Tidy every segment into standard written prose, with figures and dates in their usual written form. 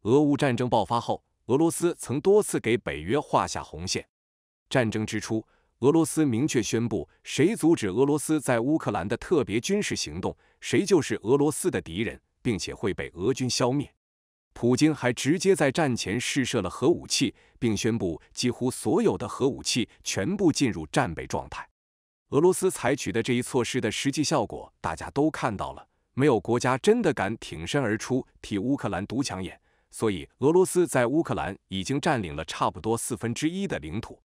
俄乌战争爆发后，俄罗斯曾多次给北约画下红线。战争之初，俄罗斯明确宣布，谁阻止俄罗斯在乌克兰的特别军事行动，谁就是俄罗斯的敌人，并且会被俄军消灭。普京还直接在战前试射了核武器，并宣布几乎所有的核武器全部进入战备状态。俄罗斯采取的这一措施的实际效果，大家都看到了，没有国家真的敢挺身而出替乌克兰堵枪眼，所以俄罗斯在乌克兰已经占领了差不多1/4的领土。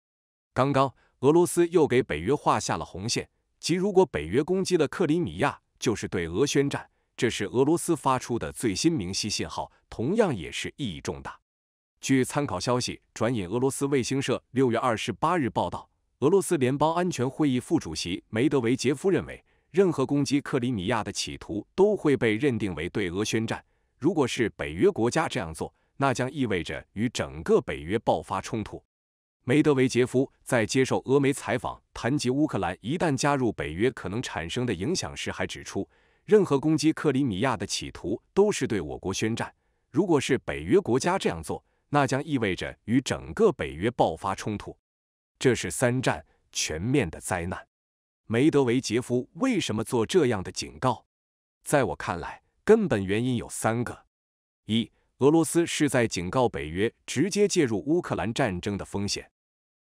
刚刚，俄罗斯又给北约画下了红线，即如果北约攻击了克里米亚，就是对俄宣战。这是俄罗斯发出的最新明晰信号，同样也是意义重大。据参考消息转引俄罗斯卫星社6月28日报道，俄罗斯联邦安全会议副主席梅德韦杰夫认为，任何攻击克里米亚的企图都会被认定为对俄宣战。如果是北约国家这样做，那将意味着与整个北约爆发冲突。梅德韦杰夫在接受俄媒采访谈及乌克兰一旦加入北约可能产生的影响时，还指出，任何攻击克里米亚的企图都是对我国宣战。如果是北约国家这样做，那将意味着与整个北约爆发冲突。这是3战全面的灾难。梅德韦杰夫为什么做这样的警告？在我看来，根本原因有3个。1. 俄罗斯是在警告北约直接介入乌克兰战争的风险。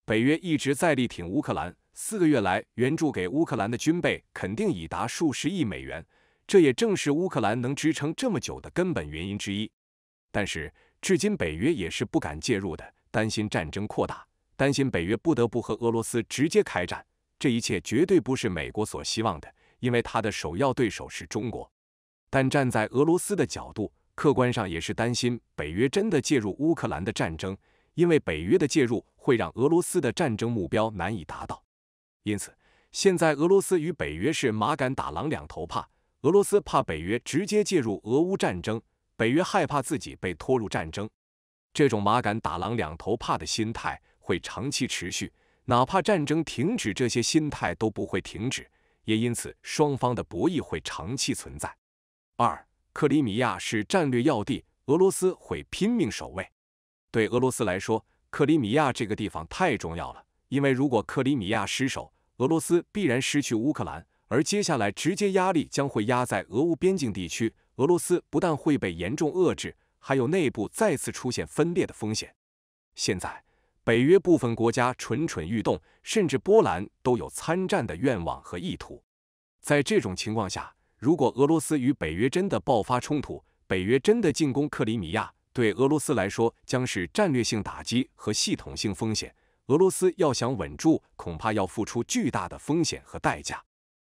北约一直在力挺乌克兰，4个月来援助给乌克兰的军备肯定已达数十亿美元，这也正是乌克兰能支撑这么久的根本原因之一。但是，至今北约也是不敢介入的，担心战争扩大，担心北约不得不和俄罗斯直接开战。这一切绝对不是美国所希望的，因为他的首要对手是中国。但站在俄罗斯的角度，客观上也是担心北约真的介入乌克兰的战争，因为北约的介入会让俄罗斯的战争目标难以达到。因此，现在俄罗斯与北约是马杆打狼两头怕，俄罗斯怕北约直接介入俄乌战争，北约害怕自己被拖入战争。这种马杆打狼两头怕的心态会长期持续，哪怕战争停止，这些心态都不会停止，也因此双方的博弈会长期存在。2. 克里米亚是战略要地，俄罗斯会拼命守卫。对俄罗斯来说，克里米亚这个地方太重要了，因为如果克里米亚失守，俄罗斯必然失去乌克兰，而接下来直接压力将会压在俄乌边境地区，俄罗斯不但会被严重遏制，还有内部再次出现分裂的风险。现在，北约部分国家蠢蠢欲动，甚至波兰都有参战的愿望和意图。在这种情况下，如果俄罗斯与北约真的爆发冲突，北约真的进攻克里米亚，对俄罗斯来说将是战略性打击和系统性风险。俄罗斯要想稳住，恐怕要付出巨大的风险和代价。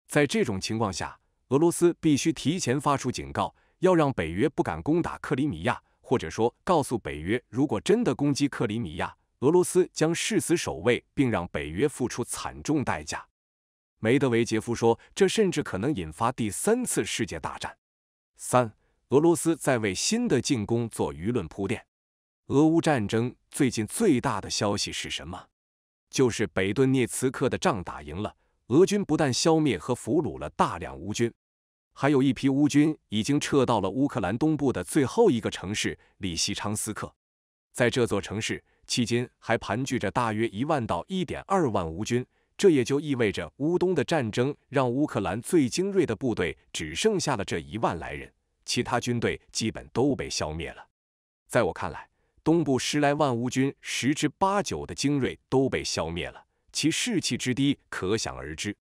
在这种情况下，俄罗斯必须提前发出警告，要让北约不敢攻打克里米亚，或者说告诉北约，如果真的攻击克里米亚，俄罗斯将誓死守卫，并让北约付出惨重代价。梅德韦杰夫说，这甚至可能引发第3次世界大战。3. 俄罗斯在为新的进攻做舆论铺垫。俄乌战争最近最大的消息是什么？就是北顿涅茨克的仗打赢了，俄军不但消灭和俘虏了大量乌军，还有一批乌军已经撤到了乌克兰东部的最后一个城市利西昌斯克。在这座城市，迄今还盘踞着大约1万到1.2万乌军，这也就意味着乌东的战争让乌克兰最精锐的部队只剩下了这1万来人，其他军队基本都被消灭了。在我看来，东部10来万乌军10之8、9的精锐都被消灭了，其士气之低可想而知。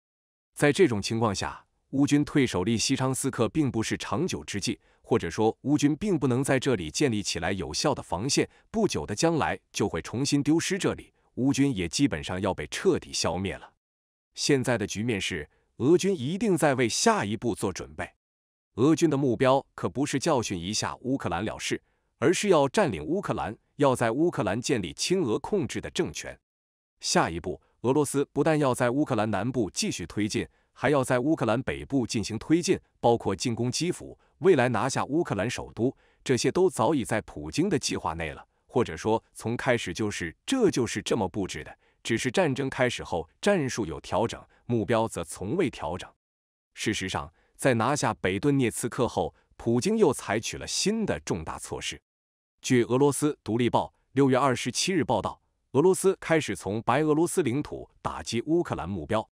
在这种情况下，乌军退守利西昌斯克并不是长久之计，或者说乌军并不能在这里建立起来有效的防线，不久的将来就会重新丢失这里，乌军也基本上要被彻底消灭了。现在的局面是，俄军一定在为下一步做准备。俄军的目标可不是教训一下乌克兰了事，而是要占领乌克兰，要在乌克兰建立亲俄控制的政权。下一步，俄罗斯不但要在乌克兰南部继续推进，还要在乌克兰北部进行推进，包括进攻基辅，未来拿下乌克兰首都，这些都早已在普京的计划内了，或者说从开始这就是这么布置的，只是战争开始后战术有调整，目标则从未调整。事实上，在拿下北顿涅茨克后，普京又采取了新的重大措施。据俄罗斯独立报6月27日报道，俄罗斯开始从白俄罗斯领土打击乌克兰目标。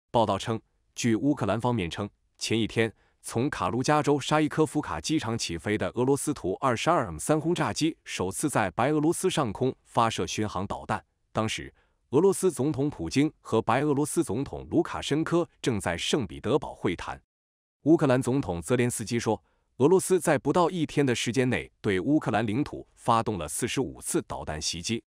报道称，据乌克兰方面称，前一天从卡卢加州沙伊科夫卡机场起飞的俄罗斯图 22M3 轰炸机首次在白俄罗斯上空发射巡航导弹。当时，俄罗斯总统普京和白俄罗斯总统卢卡申科正在圣彼得堡会谈。乌克兰总统泽连斯基说，俄罗斯在不到一天的时间内对乌克兰领土发动了45次导弹袭击。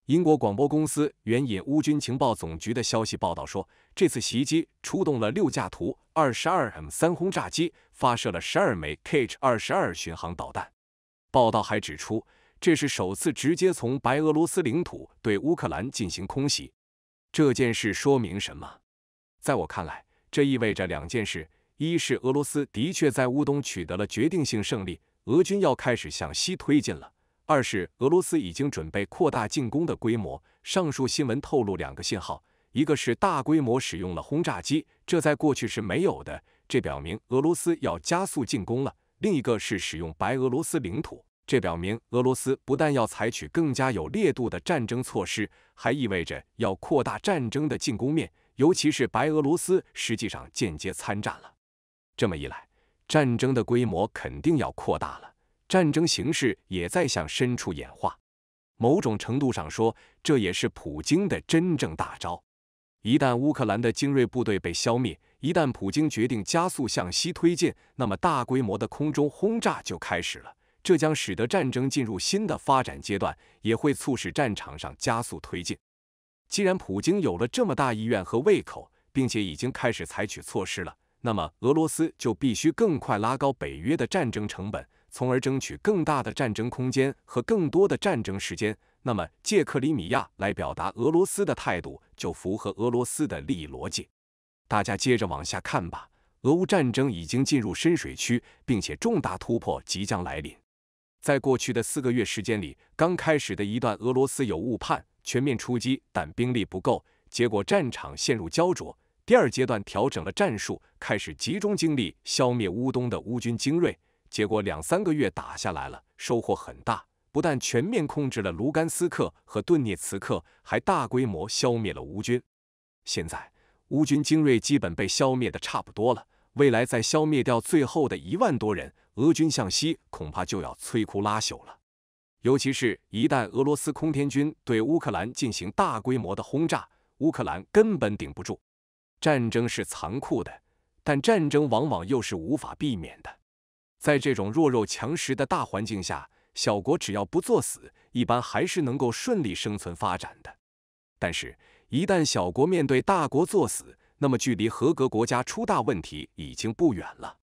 英国广播公司援引乌军情报总局的消息报道说，这次袭击出动了6架图 22M3 轰炸机，发射了12枚 Kh-22 巡航导弹。报道还指出，这是首次直接从白俄罗斯领土对乌克兰进行空袭。这件事说明什么？在我看来，这意味着2件事：一是俄罗斯的确在乌东取得了决定性胜利，俄军要开始向西推进了；二是俄罗斯已经准备扩大进攻的规模。上述新闻透露2个信号，一个是大规模使用了轰炸机，这在过去是没有的，这表明俄罗斯要加速进攻了；另一个是使用白俄罗斯领土，这表明俄罗斯不但要采取更加有烈度的战争措施，还意味着要扩大战争的进攻面，尤其是白俄罗斯实际上间接参战了。这么一来，战争的规模肯定要扩大了，战争形势也在向深处演化。某种程度上说，这也是普京的真正大招。一旦乌克兰的精锐部队被消灭，一旦普京决定加速向西推进，那么大规模的空中轰炸就开始了。这将使得战争进入新的发展阶段，也会促使战场上加速推进。既然普京有了这么大意愿和胃口，并且已经开始采取措施了，那么俄罗斯就必须更快拉高北约的战争成本，从而争取更大的战争空间和更多的战争时间。那么借克里米亚来表达俄罗斯的态度，就符合俄罗斯的利益逻辑。大家接着往下看吧。俄乌战争已经进入深水区，并且重大突破即将来临。在过去的4个月时间里，刚开始的一段俄罗斯有误判全面出击，但兵力不够，结果战场陷入焦灼。第2阶段调整了战术，开始集中精力消灭乌东的乌军精锐，结果2-3个月打下来了，收获很大，不但全面控制了卢甘斯克和顿涅茨克，还大规模消灭了乌军。现在乌军精锐基本被消灭的差不多了，未来再消灭掉最后的1万多人，俄军向西恐怕就要摧枯拉朽了。尤其是一旦俄罗斯空天军对乌克兰进行大规模的轰炸，乌克兰根本顶不住。战争是残酷的，但战争往往又是无法避免的。在这种弱肉强食的大环境下，小国只要不作死，一般还是能够顺利生存发展的。但是，一旦小国面对大国作死，那么距离合格国家出大问题已经不远了。